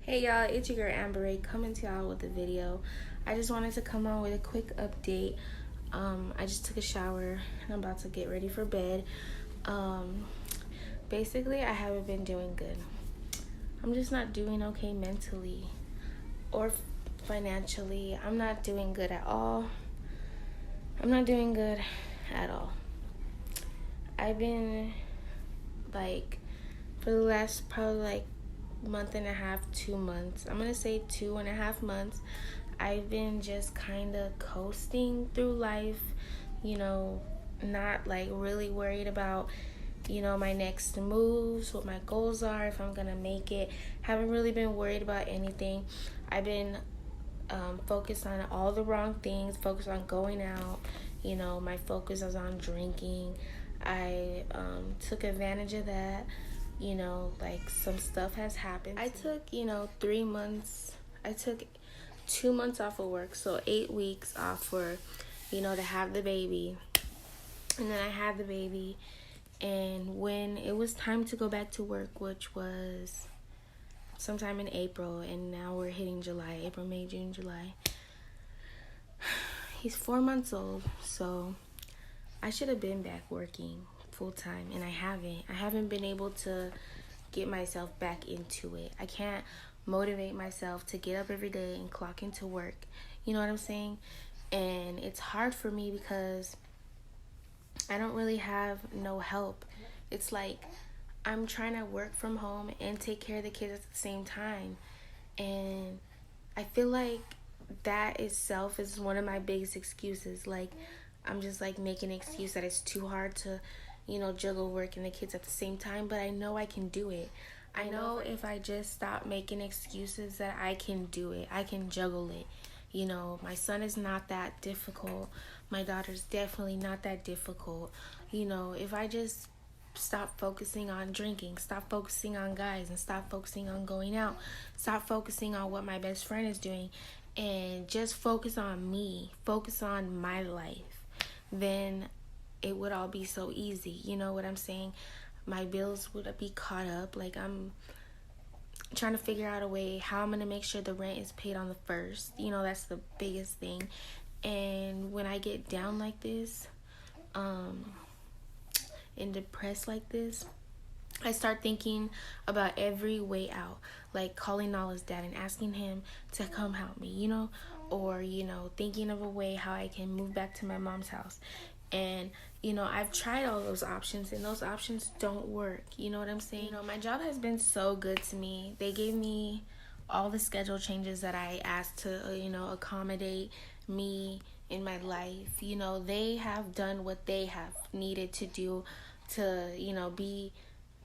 Hey y'all, it's your girl Amber Ray coming to y'all with a video. I just wanted to come on with a quick update. I just took a shower and I'm about to get ready for bed. Basically, I haven't been doing good. I'm just not doing okay mentally or financially. I'm not doing good at all. I'm not doing good at all. I've been for the last probably month and a half, 2 months. I'm gonna say 2.5 months. I've been just kind of coasting through life, not really worried about, my next moves, what my goals are, if I'm gonna make it. Haven't really been worried about anything. I've been focused on all the wrong things, focused on going out. My focus was on drinking. I took advantage of that. Some stuff has happened. I took, 3 months. I took 2 months off of work, so 8 weeks off for, to have the baby. And then I had the baby, and when it was time to go back to work, which was sometime in April, and now we're hitting July, April, May, June, July. He's 4 months old, so I should have been back working full time, and I haven't been able to get myself back into it. I can't motivate myself to get up every day and clock into work. You know what I'm saying? And it's hard for me because I don't really have no help. It's like I'm trying to work from home and take care of the kids at the same time, and I feel like that itself is one of my biggest excuses. I'm just making an excuse that it's too hard to juggle work and the kids at the same time, but I know I can do it. I know if I just stop making excuses that I can do it. I can juggle it. My son is not that difficult. My daughter's definitely not that difficult. If I just stop focusing on drinking, stop focusing on guys, and stop focusing on going out, stop focusing on what my best friend is doing, and just focus on me, focus on my life, then it would all be so easy. You know what I'm saying? My bills would be caught up. I'm trying to figure out a way how I'm going to make sure the rent is paid on the first. That's the biggest thing. And when I get down like this, and depressed like this, I start thinking about every way out, calling Nala's dad and asking him to come help me, or, thinking of a way how I can move back to my mom's house. And, I've tried all those options, and those options don't work. You know what I'm saying? My job has been so good to me. They gave me all the schedule changes that I asked to, accommodate me in my life. They have done what they have needed to do to, be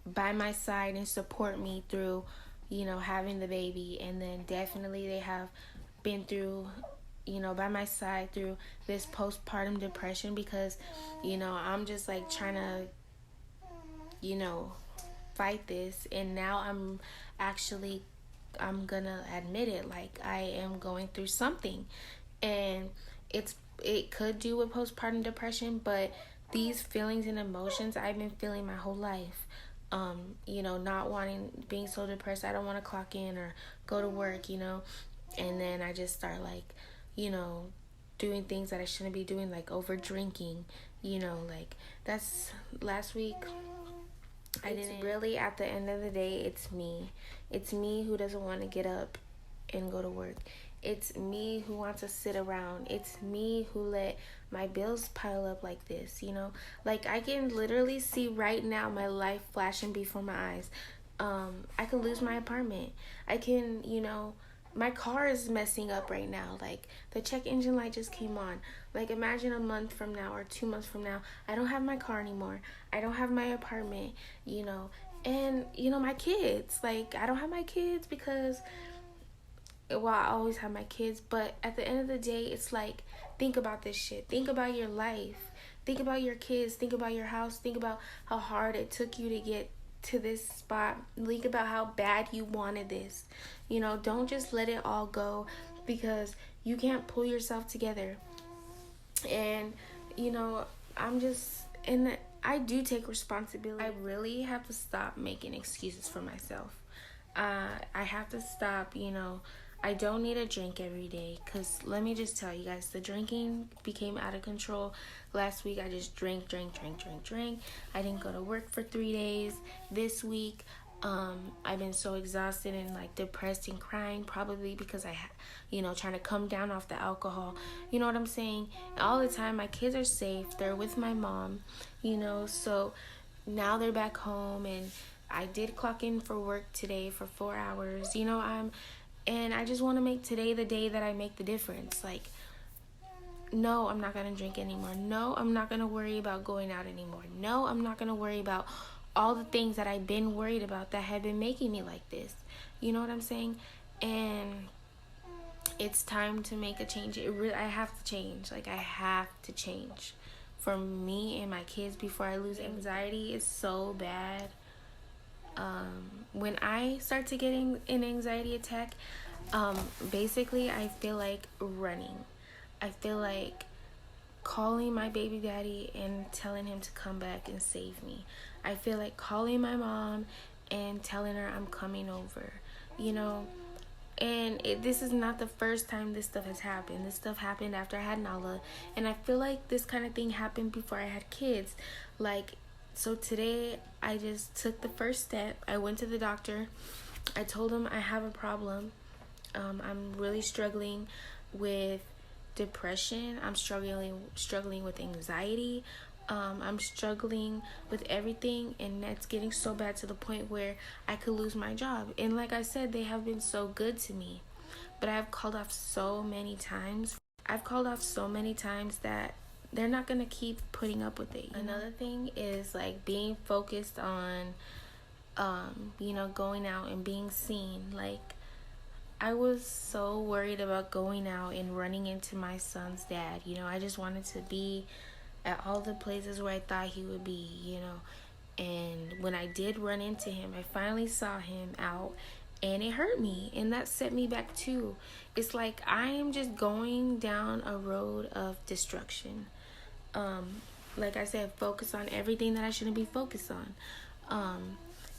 by my side and support me through, having the baby. And then definitely they have been through, by my side through this postpartum depression, because, I'm just trying to, fight this. And now I'm gonna admit it, I am going through something, and it could do with postpartum depression, but these feelings and emotions I've been feeling my whole life. Not being so depressed, I don't want to clock in or go to work, and then I just start doing things that I shouldn't be doing, over drinking, that's last week. It's really, at the end of the day, it's me who doesn't want to get up and go to work. It's me who wants to sit around. It's me who let my bills pile up like this, I can literally see right now my life flashing before my eyes. I could lose my apartment. I can, my car is messing up right now. The check engine light just came on. Imagine a month from now or 2 months from now, I don't have my car anymore. I don't have my apartment, and, my kids. I don't have my kids because, I always have my kids. But at the end of the day, it's think about this shit. Think about your life. Think about your kids. Think about your house. Think about how hard it took you to get to this spot. Think about how bad you wanted this. Don't just let it all go because you can't pull yourself together. And I do take responsibility. I really have to stop making excuses for myself. I have to stop, you know. I don't need a drink every day, because let me just tell you guys, the drinking became out of control. Last week I just drank. I didn't go to work for 3 days. This week I've been so exhausted and like depressed and crying, probably because trying to come down off the alcohol. You know what I'm saying? All the time my kids are safe, they're with my mom, so now they're back home, and I did clock in for work today for 4 hours. And I just want to make today the day that I make the difference. Like, no, I'm not going to drink anymore. No, I'm not going to worry about going out anymore. No, I'm not going to worry about all the things that I've been worried about that have been making me like this. You know what I'm saying? And it's time to make a change. I have to change. Like, I have to change for me and my kids before I lose. Anxiety is so bad. When I start to get an anxiety attack, basically I feel like running. I feel like calling my baby daddy and telling him to come back and save me. I feel like calling my mom and telling her I'm coming over, And this is not the first time this stuff has happened. This stuff happened after I had Nala. And I feel like this kind of thing happened before I had kids. So today I just took the first step. I went to the doctor. I told him I have a problem. I'm really struggling with depression. I'm struggling with anxiety. I'm struggling with everything, and that's getting so bad to the point where I could lose my job. And like I said, they have been so good to me, but I've called off so many times. That they're not gonna keep putting up with it. Another thing is like being focused on, going out and being seen. Like, I was so worried about going out and running into my son's dad. I just wanted to be at all the places where I thought he would be, And when I did run into him, I finally saw him out, and it hurt me, and that set me back too. It's like I am just going down a road of destruction. Like I said, focus on everything that I shouldn't be focused on.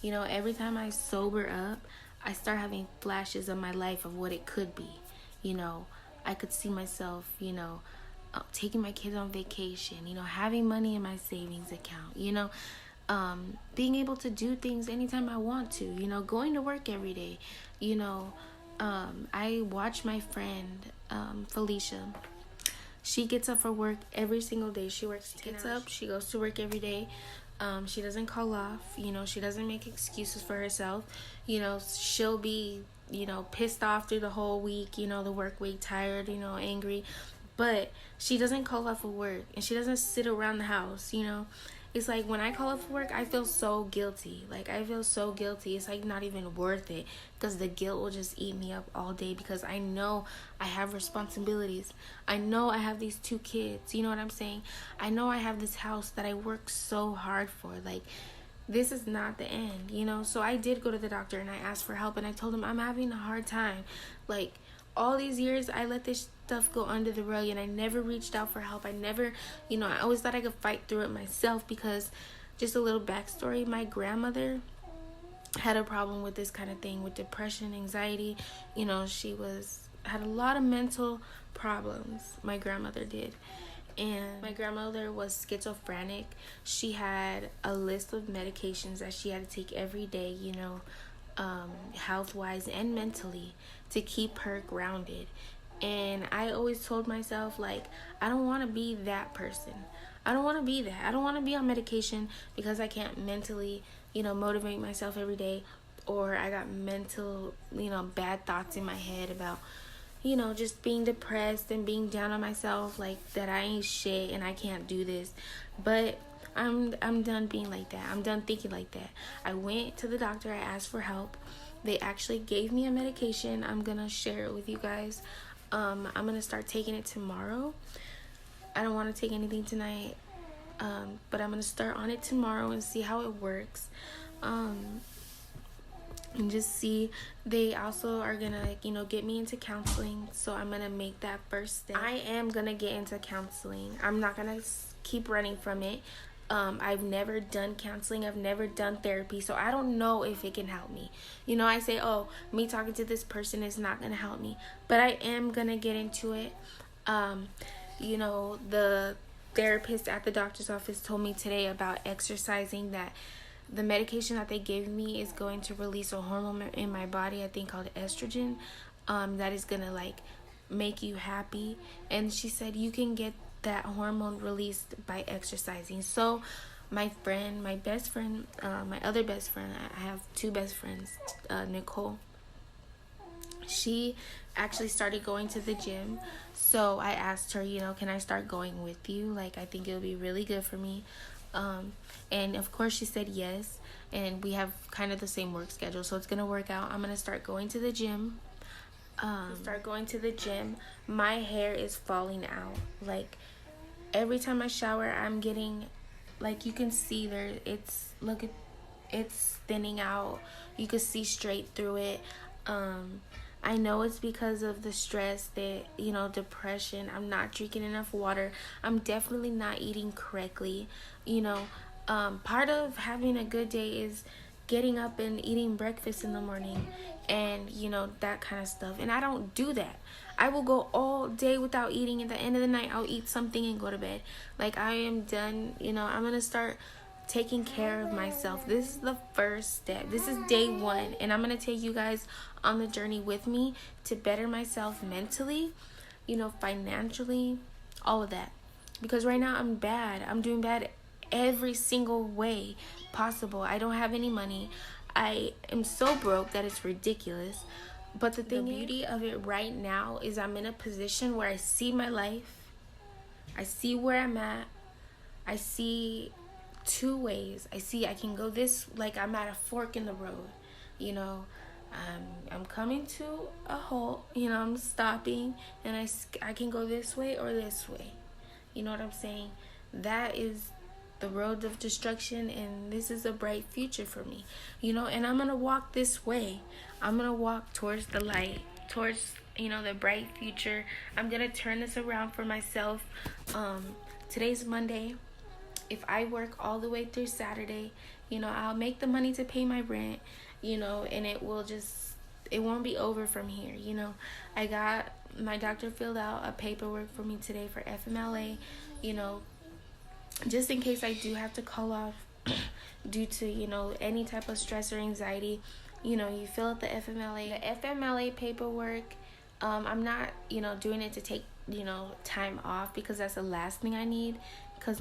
Every time I sober up, I start having flashes of my life of what it could be. I could see myself, taking my kids on vacation, having money in my savings account, being able to do things anytime I want to, going to work every day, I watch my friend, Felicia. She gets up for work every single day. She gets up, she goes to work every day. She doesn't call off, she doesn't make excuses for herself. She'll be, pissed off through the whole week, the work week, tired, angry. But she doesn't call off of work, and she doesn't sit around the house, It's like when I call off work, I feel so guilty. It's like not even worth it, because the guilt will just eat me up all day, because I know I have responsibilities. I know I have these 2 kids, you know what I'm saying? I know I have this house that I work so hard for. Like, this is not the end, So I did go to the doctor, and I asked for help, and I told him I'm having a hard time. Like, all these years I let this stuff go under the rug, and I never reached out for help. I never, I always thought I could fight through it myself, because just a little backstory, my grandmother had a problem with this kind of thing, with depression, anxiety. She had a lot of mental problems. My grandmother did. And my grandmother was schizophrenic. She had a list of medications that she had to take every day, health-wise and mentally, to keep her grounded. And I always told myself, like, I don't want to be that person. I don't want to be that. I don't want to be on medication because I can't mentally, motivate myself every day, or I got mental, bad thoughts in my head about, just being depressed and being down on myself, like that I ain't shit and I can't do this. But I'm done being like that. I'm done thinking like that. I went to the doctor. I asked for help. They actually gave me a medication. I'm gonna share it with you guys. I'm gonna start taking it tomorrow. I don't want to take anything tonight, but I'm gonna start on it tomorrow and see how it works. And just see. They also are gonna, get me into counseling, so I'm gonna make that first step. I am gonna get into counseling. I'm not gonna keep running from it. I've never done counseling. I've never done therapy. So I don't know if it can help me. You know, I say, oh, me talking to this person is not going to help me. But I am going to get into it. You know, the therapist at the doctor's office told me today about exercising, that the medication that they gave me is going to release a hormone in my body, I think called estrogen, that is going to like make you happy. And she said you can get that hormone released by exercising. So my friend, my best friend, my other best friend, I have two best friends, Nicole, she actually started going to the gym. So I asked her, you know, can I start going with you? Like, I think it would be really good for me. And of course she said yes. And we have kind of the same work schedule, so it's gonna work out. I'm gonna start going to the gym. My hair is falling out. Like, every time I shower, I'm getting, like, you can see there, it's thinning out. You can see straight through it. I know it's because of the stress, that, you know, depression. I'm not drinking enough water. I'm definitely not eating correctly. You know, part of having a good day is getting up and eating breakfast in the morning, and, you know, that kind of stuff. And I don't do that. I will go all day without eating. At the end of the night, I'll eat something and go to bed. Like, I am done. You know, I'm going to start taking care of myself. This is the first step. This is day one. And I'm going to take you guys on the journey with me to better myself mentally, you know, financially, all of that. Because right now I'm bad. I'm doing bad every single way possible. I don't have any money. I am so broke that it's ridiculous. But the beauty of it right now is I'm in a position where I see my life. I see where I'm at. I see two ways. I see I can go this, like, I'm at a fork in the road. You know, I'm coming to a halt. You know, I'm stopping, and I can go this way or this way. You know what I'm saying? That is the road of destruction, and this is a bright future for me. You know, and I'm gonna walk this way. I'm gonna walk towards the light, towards, you know, the bright future. I'm gonna turn this around for myself. Today's Monday. If I work all the way through Saturday, you know, I'll make the money to pay my rent, you know, and it won't be over from here. You know, I got, my doctor filled out a paperwork for me today for FMLA, you know, just in case I do have to call off due to, you know, any type of stress or anxiety. You know, you fill out the FMLA paperwork. I'm not, you know, doing it to take, you know, time off, because that's the last thing I need. Because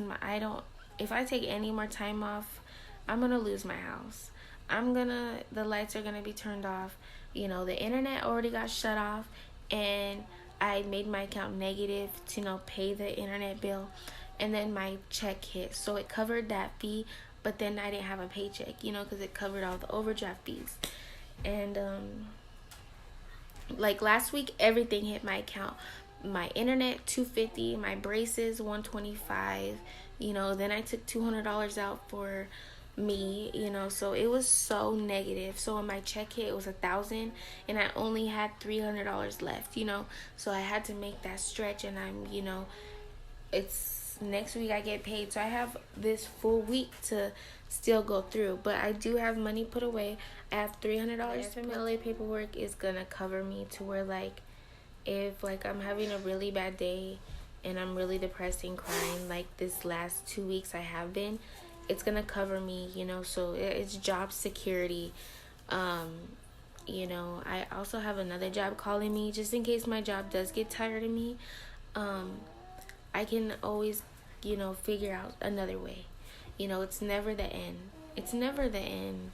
if I take any more time off, I'm going to lose my house. The lights are going to be turned off. You know, the internet already got shut off, and I made my account negative to, you know, pay the internet bill. And then my check hit, so it covered that fee, but then I didn't have a paycheck, you know, because it covered all the overdraft fees. And like last week, everything hit my account. My internet $250, my braces $125, you know. Then I took $200 out for me, you know, so it was so negative. So when my check hit, it was $1,000, and I only had $300 left, you know. So I had to make that stretch, and I'm, you know, it's next week I get paid, so I have this full week to still go through. But I do have money put away. I have $300. FMLA paperwork is gonna cover me to where, like, if, like, I'm having a really bad day and I'm really depressed and crying, like this last 2 weeks I have been, it's gonna cover me, you know. So it's job security. You know, I also have another job calling me, just in case my job does get tired of me. I can always, you know, figure out another way. You know, it's never the end. It's never the end.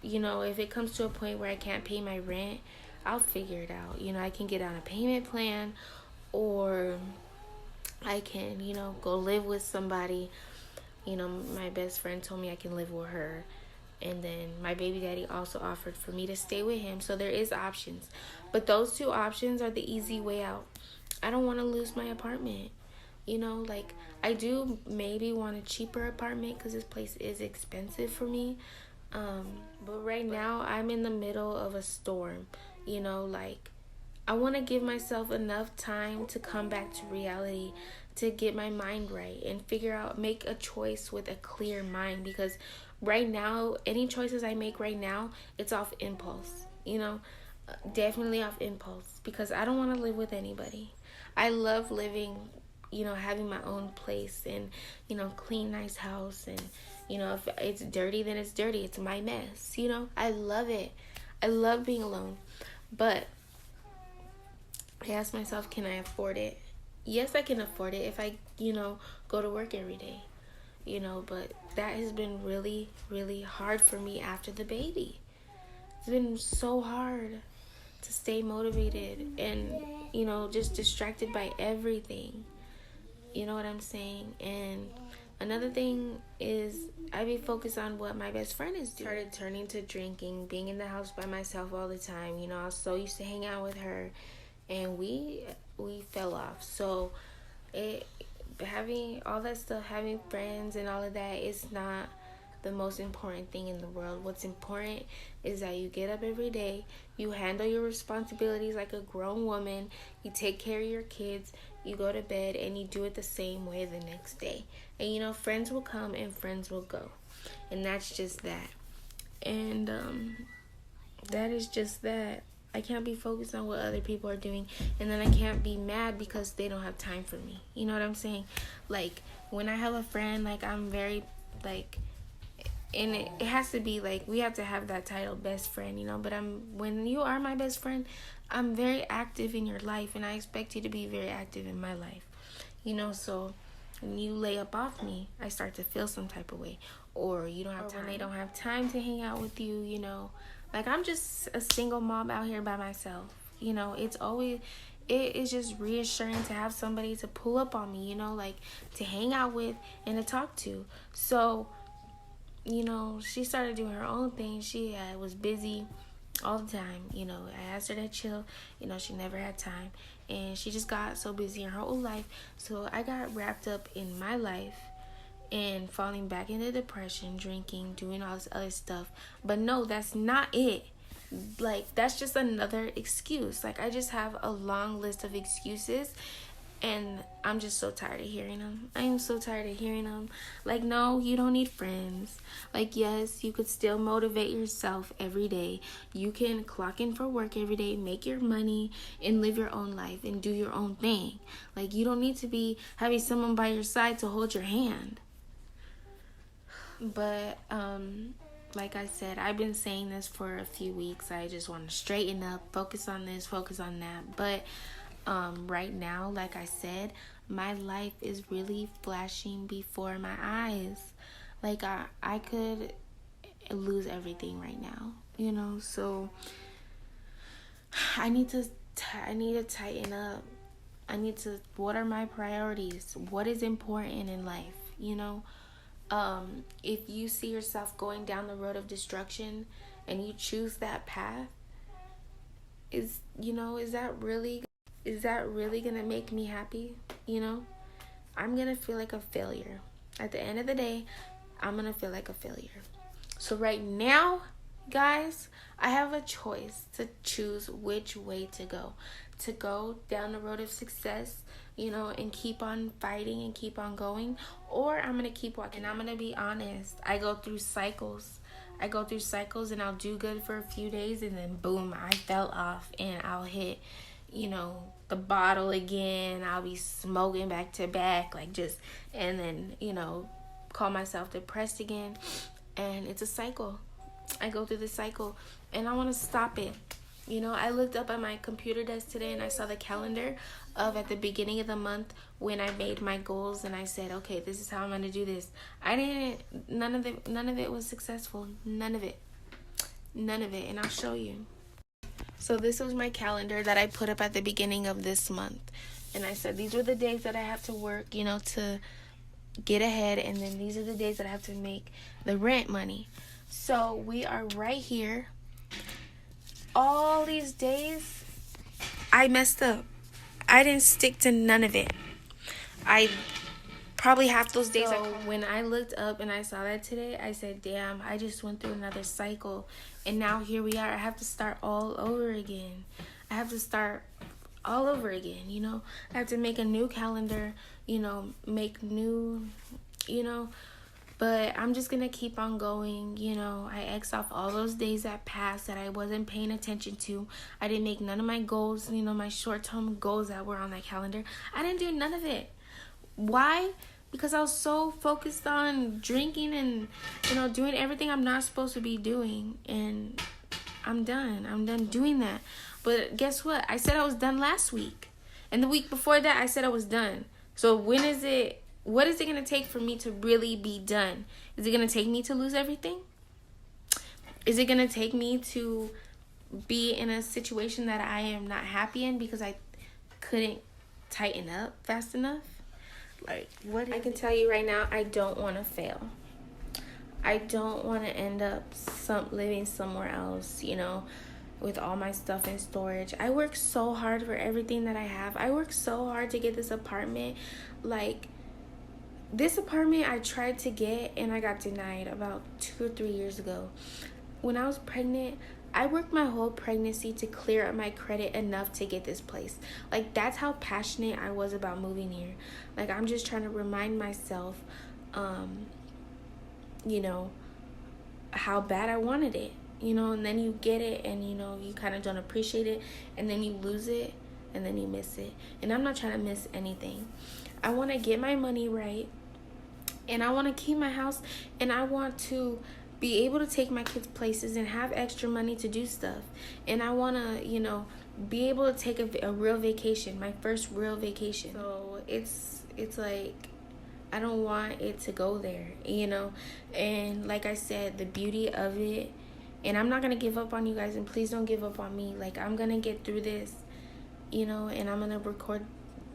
You know, if it comes to a point where I can't pay my rent, I'll figure it out. You know, I can get on a payment plan, or I can, you know, go live with somebody. You know, my best friend told me I can live with her. And then my baby daddy also offered for me to stay with him. So there is options. But those two options are the easy way out. I don't want to lose my apartment. You know, like, I do maybe want a cheaper apartment because this place is expensive for me. But right now I'm in the middle of a storm. You know, like, I want to give myself enough time to come back to reality, to get my mind right and figure out, make a choice with a clear mind. Because right now, any choices I make right now, it's off impulse, definitely off impulse, because I don't want to live with anybody. I love living, having my own place and, clean, nice house. And, if it's dirty, then it's dirty. It's my mess, I love it. I love being alone. But I ask myself, can I afford it? Yes, I can afford it if I, go to work every day, but that has been really, really hard for me after the baby. It's been so hard to stay motivated and, just distracted by everything. You know what I'm saying? And another thing is I be focused on what my best friend is doing. Started turning to drinking, being in the house by myself all the time. I was so used to hang out with her, and we fell off. So having all that stuff, having friends and all of that is not the most important thing in the world. What's important is that you get up every day, you handle your responsibilities like a grown woman, you take care of your kids, you go to bed, and you do it the same way the next day. And friends will come and friends will go, and that's just that. And that is just that. I can't be focused on what other people are doing, and then I can't be mad because they don't have time for me. You know what I'm saying? Like, when I have a friend, like, I'm very, like, and it has to be, like, we have to have that title, best friend, but when you are my best friend, I'm very active in your life, and I expect you to be very active in my life. So when you lay up off me, I start to feel some type of way. Or you don't have time. When they don't have time to hang out with you, Like, I'm just a single mom out here by myself. It's always, it is just reassuring to have somebody to pull up on me, like, to hang out with and to talk to. So, she started doing her own thing. She was busy all the time. I asked her to chill. She never had time. And she just got so busy in her own life. So I got wrapped up in my life and falling back into depression, drinking, doing all this other stuff. But no, that's not it. Like, that's just another excuse. Like, I just have a long list of excuses, and I'm just so tired of hearing them. I am so tired of hearing them. Like, no, you don't need friends. Like, yes, you could still motivate yourself every day. You can clock in for work every day, make your money, and live your own life and do your own thing. Like, you don't need to be having someone by your side to hold your hand. But, like I said, I've been saying this for a few weeks. I just want to straighten up, focus on this, focus on that. But right now, like I said, my life is really flashing before my eyes. Like, I could lose everything right now, So I need to tighten up. What are my priorities? What is important in life, If you see yourself going down the road of destruction and you choose that path, is that really gonna make me happy? I'm gonna feel like a failure. At the end of the day, I'm gonna feel like a failure. So right now, guys, I have a choice to choose which way to go. To go down the road of success, and keep on fighting and keep on going, or I'm going to keep walking. And I'm going to be honest, I go through cycles and I'll do good for a few days, and then boom, I fell off, and I'll hit, the bottle again. I'll be smoking back to back, and then, call myself depressed again. And it's a cycle. I go through the cycle, and I want to stop it. I looked up at my computer desk today, and I saw the calendar of at the beginning of the month when I made my goals, and I said, okay, this is how I'm going to do this. None of it was successful. None of it. And I'll show you. So this was my calendar that I put up at the beginning of this month. And I said, these were the days that I have to work, to get ahead. And then these are the days that I have to make the rent money. So we are right here. All these days, I messed up. I didn't stick to none of it. I probably half those days. So when I looked up and I saw that today, I said, damn, I just went through another cycle. And now here we are. I have to start all over again. I have to start all over again, you know. I have to make a new calendar, you know, make new, you know, but I'm just gonna keep on going, you know. I X off all those days that passed that I wasn't paying attention to. I didn't make none of my goals, you know, my short-term goals that were on that calendar. I didn't do none of it. Why? Because I was so focused on drinking and, you know, doing everything I'm not supposed to be doing. And I'm done doing that. But guess what? I said I was done last week. And the week before that, I said I was done. So what is it going to take for me to really be done? Is it going to take me to lose everything? Is it going to take me to be in a situation that I am not happy in because I couldn't tighten up fast enough? Like, what? I can tell you right now, I don't want to fail. I don't want to end up living somewhere else, you know, with all my stuff in storage. I work so hard for everything that I have. I work so hard to get this apartment. Like, this apartment I tried to get and I got denied about 2 or 3 years ago. When I was pregnant, I worked my whole pregnancy to clear up my credit enough to get this place. Like, that's how passionate I was about moving here. Like, I'm just trying to remind myself, you know, how bad I wanted it, you know, and then you get it and, you know, you kind of don't appreciate it, and then you lose it and then you miss it. And I'm not trying to miss anything. I want to get my money right, and I want to keep my house, and I want to be able to take my kids places and have extra money to do stuff. And I want to, you know, be able to take a real vacation, my first real vacation. So it's like, I don't want it to go there, you know. And like I said, the beauty of it, and I'm not going to give up on you guys, and please don't give up on me. Like, I'm going to get through this, you know, and I'm going to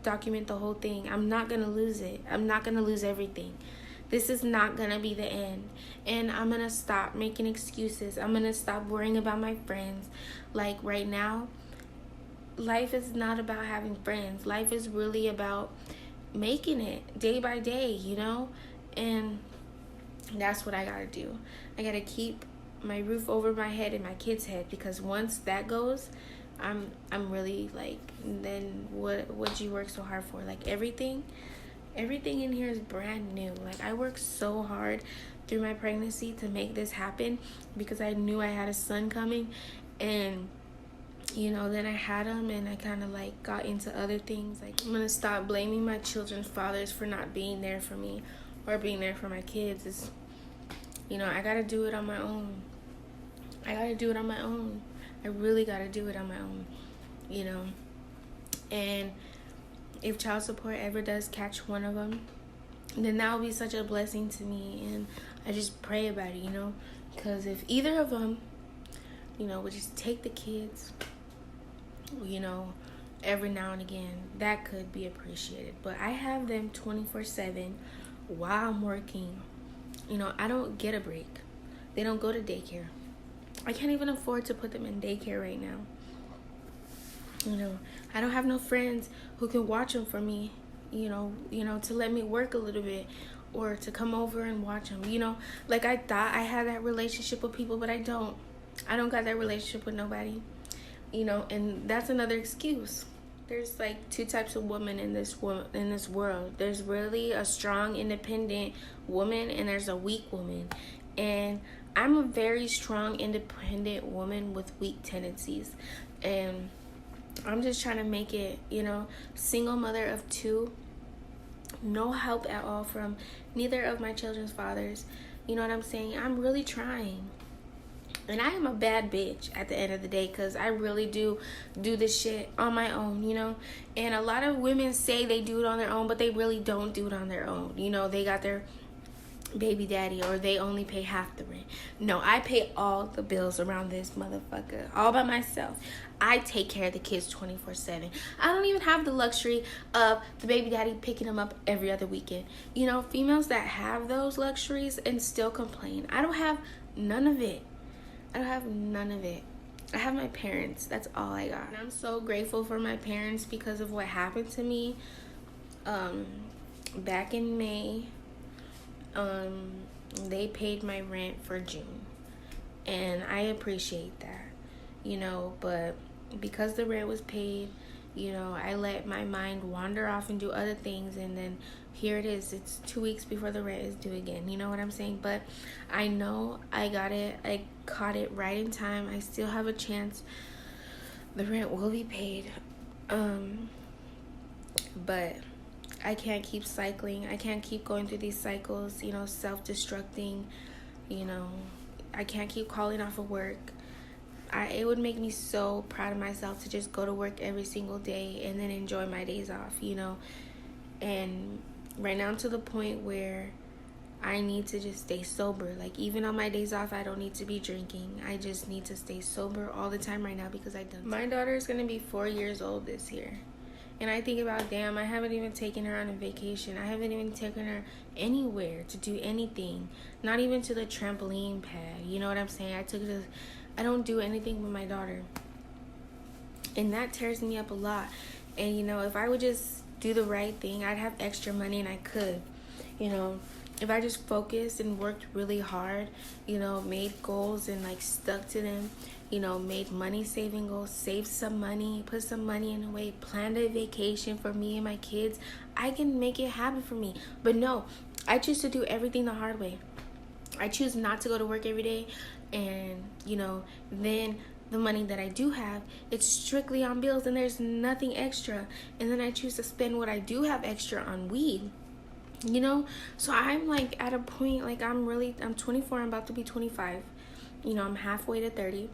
document the whole thing. I'm not going to lose it. I'm not going to lose everything. This is not going to be the end. And I'm going to stop making excuses. I'm going to stop worrying about my friends. Like, right now, life is not about having friends. Life is really about making it day by day, you know. And that's what I gotta do. I gotta keep my roof over my head and my kids' head, because once that goes, I'm really like, then what'd you work so hard for? Like, everything in here is brand new. Like, I worked so hard through my pregnancy to make this happen, because I knew I had a son coming. And, you know, then I had him, and I kind of like got into other things. Like, I'm gonna stop blaming my children's fathers for not being there for me or being there for my kids. It's, you know, I gotta do it on my own. I really gotta do it on my own, you know. And if child support ever does catch one of them, then that will be such a blessing to me. And I just pray about it, you know, because if either of them, you know, would just take the kids, you know, every now and again, that could be appreciated. But I have them 24/7 while I'm working. You know, I don't get a break. They don't go to daycare. I can't even afford to put them in daycare right now. You know, I don't have no friends who can watch them for me, you know, to let me work a little bit, or to come over and watch them, you know. Like, I thought I had that relationship with people, but I don't got that relationship with nobody, you know. And that's another excuse. There's like 2 types of women in this world. There's really a strong, independent woman, and there's a weak woman. And I'm a very strong, independent woman with weak tendencies. And I'm just trying to make it, you know, single mother of 2, no help at all from neither of my children's fathers. You know what I'm saying? I'm really trying. And I am a bad bitch at the end of the day, because I really do this shit on my own, you know. And a lot of women say they do it on their own, but they really don't do it on their own. You know, they got their baby daddy, or they only pay half the rent. No, I pay all the bills around this motherfucker all by myself. I take care of the kids 24/7. I don't even have the luxury of the baby daddy picking them up every other weekend. You know, females that have those luxuries and still complain. I don't have none of it. I have my parents. That's all I got. And I'm so grateful for my parents because of what happened to me back in May. They paid my rent for June, and I appreciate that, you know. But because the rent was paid, I let my mind wander off and do other things, and then here it is. It's 2 weeks before the rent is due again. You know what I'm saying? But I know I got it. I caught it right in time. I still have a chance. The rent will be paid. But I can't keep cycling. I can't keep going through these cycles, self-destructing. I can't keep calling off of work. It would make me so proud of myself to just go to work every single day and then enjoy my days off, And right now I'm to the point where I need to just stay sober. Like, even on my days off, I don't need to be drinking. I just need to stay sober all the time right now because I don't. My daughter is going to be 4 years old this year. And I think about, damn, I haven't even taken her on a vacation. I haven't even taken her anywhere to do anything. Not even to the trampoline pad. You know what I'm saying? I don't do anything with my daughter. And that tears me up a lot. And, if I would just do the right thing, I'd have extra money, and I could. If I just focused and worked really hard, made goals and, stuck to them, made money saving goals, saved some money, put some money in away, planned a vacation for me and my kids, I can make it happen for me. But no, I choose to do everything the hard way. I choose not to go to work every day, and, then the money that I do have, it's strictly on bills, and there's nothing extra. And then I choose to spend what I do have extra on weed. So I'm at a point, I'm 24, I'm about to be 25. I'm halfway to 30.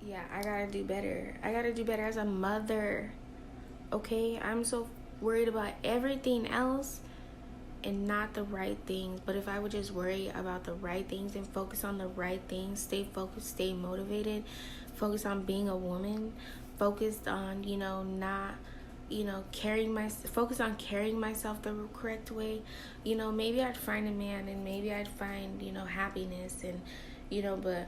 Yeah, I gotta do better. I gotta do better as a mother. Okay, I'm so worried about everything else and not the right things. But if I would just worry about the right things and focus on the right things, stay focused, stay motivated, focus on being a woman, focused on, not focus on carrying myself the correct way, maybe I'd find a man, and maybe I'd find, happiness, and, but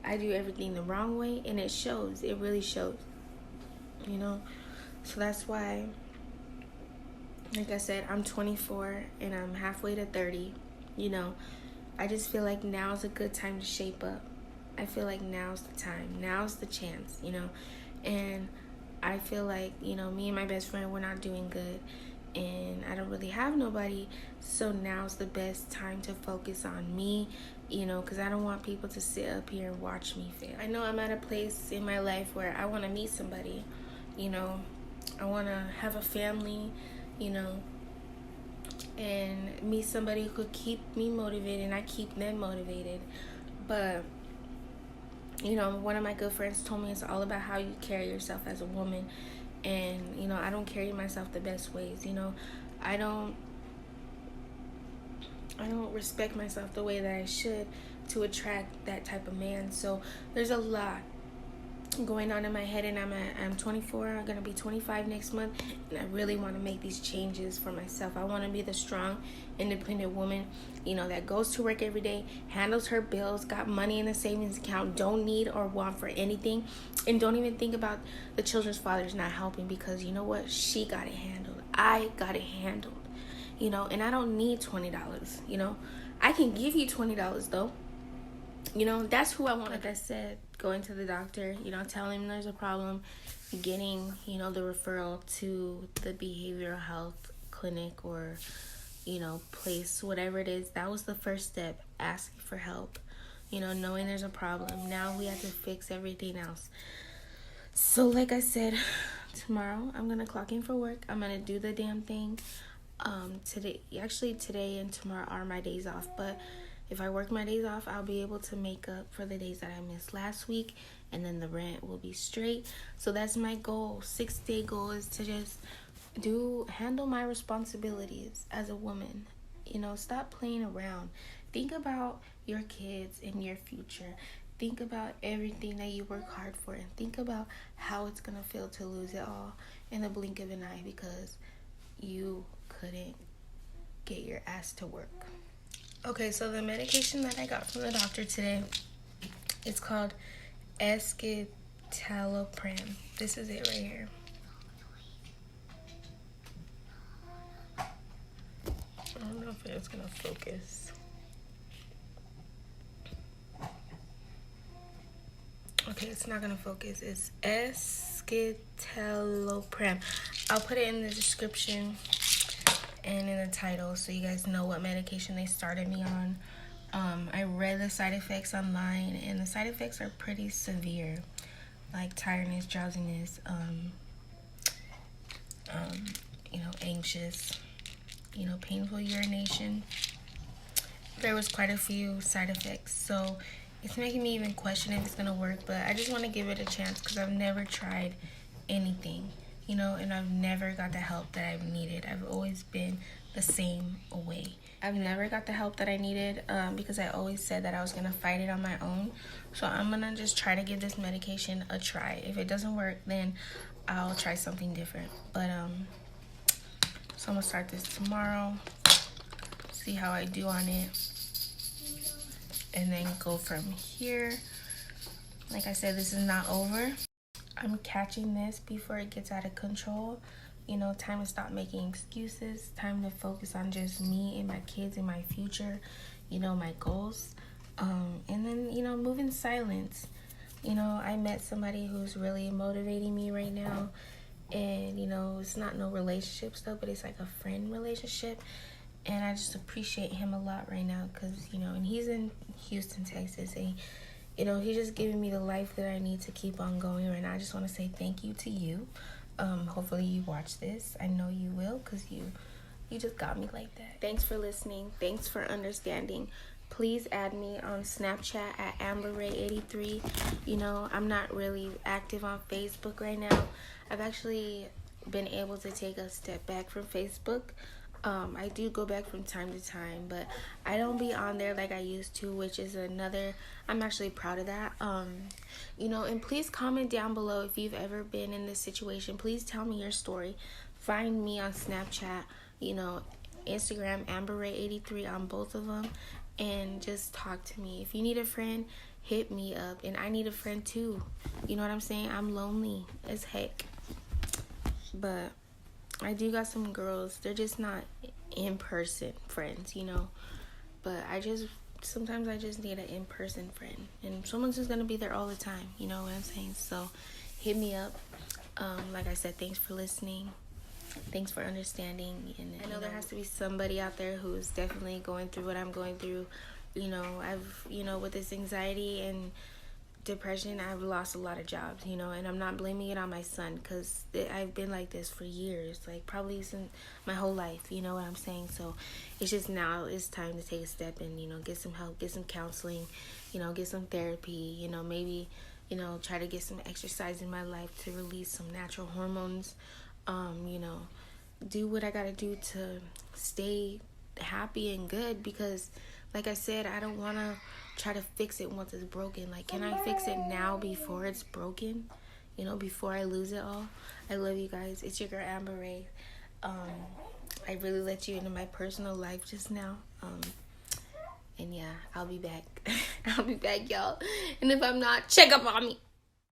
I do everything the wrong way, and it shows. It really shows, so that's why, like I said, I'm 24, and I'm halfway to 30, I just feel like now's a good time to shape up. I feel like now's the time, now's the chance, and I feel like, me and my best friend, we're not doing good, and I don't really have nobody, so now's the best time to focus on me, because I don't want people to sit up here and watch me fail. I know I'm at a place in my life where I want to meet somebody, I want to have a family, and meet somebody who could keep me motivated, and I keep them motivated. But one of my good friends told me it's all about how you carry yourself as a woman. And, I don't carry myself the best ways. I don't respect myself the way that I should to attract that type of man. So there's a lot going on in my head, and I'm 24. I'm going to be 25 next month, and I really want to make these changes for myself. I want to be the strong, independent woman, that goes to work every day, handles her bills, got money in a savings account, don't need or want for anything, and don't even think about the children's father's not helping, because you know what? She got it handled. I got it handled, and I don't need $20, I can give you $20 though. That's who I want. Like I said, going to the doctor, telling him there's a problem, getting, the referral to the behavioral health clinic or, place, whatever it is. That was the first step, asking for help, knowing there's a problem. Now we have to fix everything else. So like I said, tomorrow I'm going to clock in for work. I'm going to do the damn thing. Today and tomorrow are my days off, but if I work my days off, I'll be able to make up for the days that I missed last week, and then the rent will be straight. So that's my goal. 6-day goal is to just handle my responsibilities as a woman. Stop playing around. Think about your kids and your future. Think about everything that you work hard for, and think about how it's going to feel to lose it all in the blink of an eye because you couldn't get your ass to work. Okay, so the medication that I got from the doctor today, it's called Escitalopram. This is it right here. I don't know if it's gonna focus. Okay, it's not gonna focus. It's Escitalopram. Escitalopram. I'll put it in the description and in the title so you guys know what medication they started me on. I read the side effects online, and the side effects are pretty severe, like tiredness, drowsiness, anxious, painful urination. There was quite a few side effects, so it's making me even question if it's gonna work. But I just want to give it a chance because I've never tried anything, and I've never got the help that I've needed. I've always been the same way. I've never got the help that I needed because I always said that I was gonna fight it on my own. So I'm gonna just try to give this medication a try. If it doesn't work, then I'll try something different. But so I'm gonna start this tomorrow, see how I do on it, and then go from here. Like I said, this is not over. I'm catching this before it gets out of control. Time to stop making excuses. Time to focus on just me and my kids and my future, my goals. And then, move in silence. I met somebody who's really motivating me right now. And, it's not no relationship stuff, but it's like a friend relationship. And I just appreciate him a lot right now because, and he's in Houston, Texas. And, he's just giving me the life that I need to keep on going right now. I just want to say thank you to you. Hopefully you watch this. I know you will because you just got me like that. Thanks for listening. Thanks for understanding. Please add me on Snapchat at AmberRay83. I'm not really active on Facebook right now. I've actually been able to take a step back from Facebook. I do go back from time to time, but I don't be on there like I used to, which is I'm actually proud of that. And please comment down below if you've ever been in this situation. Please tell me your story. Find me on Snapchat, Instagram, AmberRay83 on both of them, and just talk to me. If you need a friend, hit me up, and I need a friend too. You know what I'm saying? I'm lonely as heck, but I do got some girls. They're just not in-person friends, but sometimes I just need an in-person friend, and someone's just gonna be there all the time. You know what I'm saying? So hit me up. Like I said, thanks for listening. Thanks for understanding. And I know there has to be somebody out there who's definitely going through what I'm going through. With this anxiety and depression, I've lost a lot of jobs, and I'm not blaming it on my son because I've been like this for years, like probably since my whole life, you know what I'm saying? So it's just now it's time to take a step and, get some help, get some counseling, get some therapy, maybe, try to get some exercise in my life to release some natural hormones, do what I gotta do to stay happy and good because like I said, I don't want to try to fix it once it's broken. Like, can I fix it now before it's broken? Before I lose it all. I love you guys. It's your girl, Amber Ray. I really let you into my personal life just now. And yeah, I'll be back. I'll be back, y'all. And if I'm not, check up on me.